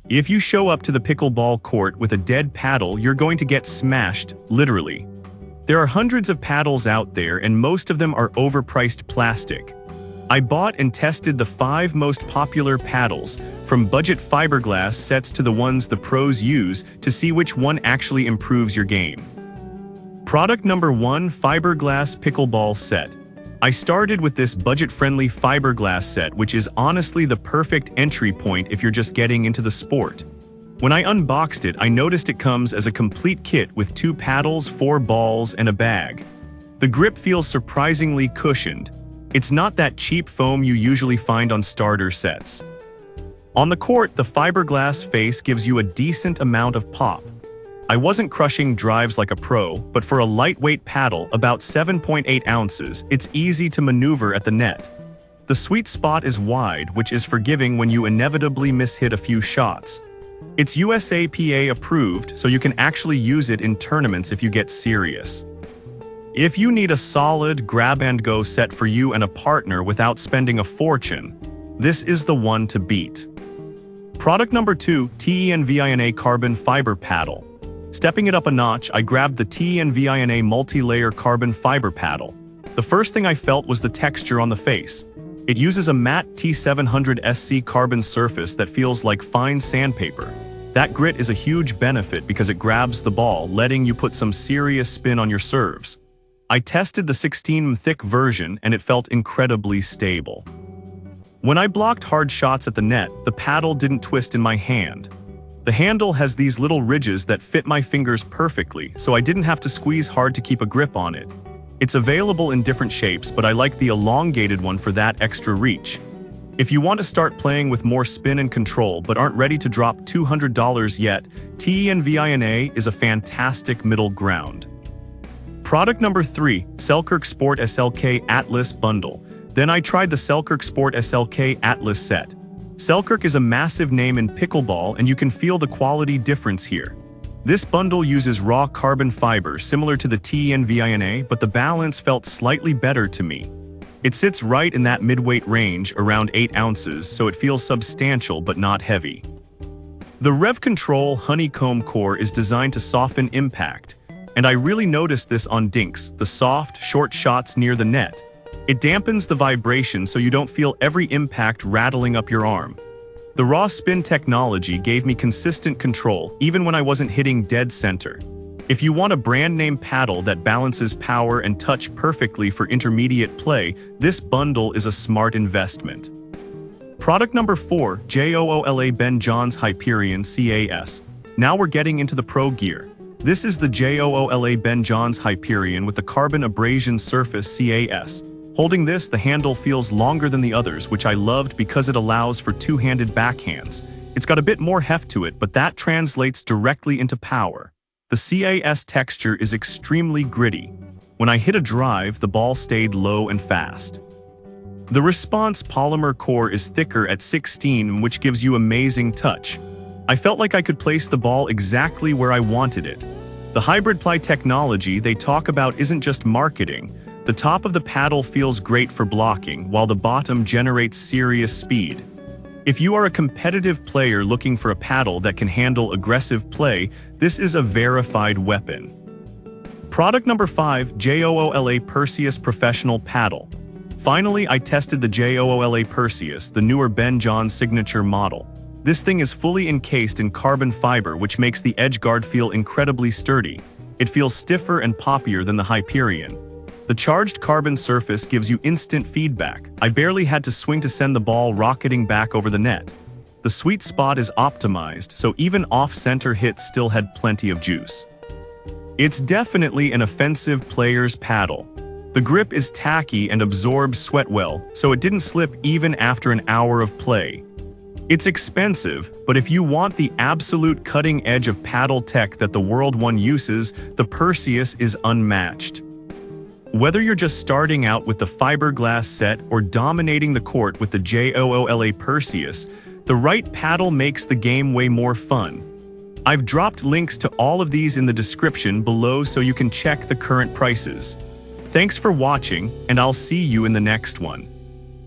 If you show up to the pickleball court with a dead paddle, you're going to get smashed, literally. There are hundreds of paddles out there and most of them are overpriced plastic. I bought and tested the 5 most popular paddles, from budget fiberglass sets to the ones the pros use, to see which one actually improves your game. Product number 1: Fiberglass Pickleball Set. I started with this budget-friendly fiberglass set, which is honestly the perfect entry point if you're just getting into the sport. When I unboxed it, I noticed it comes as a complete kit with 2 paddles, 4 balls, and a bag. The grip feels surprisingly cushioned. It's not that cheap foam you usually find on starter sets. On the court, the fiberglass face gives you a decent amount of pop. I wasn't crushing drives like a pro, but for a lightweight paddle, about 7.8 ounces, it's easy to maneuver at the net. The sweet spot is wide, which is forgiving when you inevitably mishit a few shots. It's USAPA approved, so you can actually use it in tournaments if you get serious. If you need a solid grab-and-go set for you and a partner without spending a fortune, this is the one to beat. Product number 2: TENVINA Carbon Fiber Paddle. Stepping it up a notch, I grabbed the TENVINA multi-layer carbon fiber paddle. The first thing I felt was the texture on the face. It uses a matte T700SC carbon surface that feels like fine sandpaper. That grit is a huge benefit because it grabs the ball, letting you put some serious spin on your serves. I tested the 16mm thick version and it felt incredibly stable. When I blocked hard shots at the net, the paddle didn't twist in my hand. The handle has these little ridges that fit my fingers perfectly, so I didn't have to squeeze hard to keep a grip on it. It's available in different shapes, but I like the elongated one for that extra reach. If you want to start playing with more spin and control but aren't ready to drop $200 yet, TENVINA is a fantastic middle ground. Product number 3: Selkirk Sport SLK Atlas Bundle. Then I tried the Selkirk Sport SLK Atlas set. Selkirk is a massive name in pickleball and you can feel the quality difference here. This bundle uses raw carbon fiber similar to the TENVINA, but the balance felt slightly better to me. It sits right in that mid-weight range, around 8 ounces, so it feels substantial but not heavy. The Rev Control honeycomb core is designed to soften impact, and I really noticed this on dinks, the soft, short shots near the net. It dampens the vibration so you don't feel every impact rattling up your arm. The raw spin technology gave me consistent control, even when I wasn't hitting dead center. If you want a brand-name paddle that balances power and touch perfectly for intermediate play, this bundle is a smart investment. Product number 4: JOOLA Ben Johns Hyperion CAS. Now we're getting into the pro gear. This is the JOOLA Ben Johns Hyperion with the carbon abrasion surface CAS. Holding this, the handle feels longer than the others, which I loved because it allows for two-handed backhands. It's got a bit more heft to it, but that translates directly into power. The CAS texture is extremely gritty. When I hit a drive, the ball stayed low and fast. The Response polymer core is thicker at 16, which gives you amazing touch. I felt like I could place the ball exactly where I wanted it. The hybrid ply technology they talk about isn't just marketing. The top of the paddle feels great for blocking, while the bottom generates serious speed. If you are a competitive player looking for a paddle that can handle aggressive play, this is a verified weapon. Product number 5: JOOLA Perseus Professional Paddle. Finally, I tested the JOOLA Perseus, the newer Ben Johns signature model. This thing is fully encased in carbon fiber, which makes the edge guard feel incredibly sturdy. It feels stiffer and poppier than the Hyperion. The charged carbon surface gives you instant feedback. I barely had to swing to send the ball rocketing back over the net. The sweet spot is optimized, so even off-center hits still had plenty of juice. It's definitely an offensive player's paddle. The grip is tacky and absorbs sweat well, so it didn't slip even after an hour of play. It's expensive, but if you want the absolute cutting edge of paddle tech that the World 1 uses, the Perseus is unmatched. Whether you're just starting out with the fiberglass set or dominating the court with the JOOLA Perseus, the right paddle makes the game way more fun. I've dropped links to all of these in the description below so you can check the current prices. Thanks for watching, and I'll see you in the next one.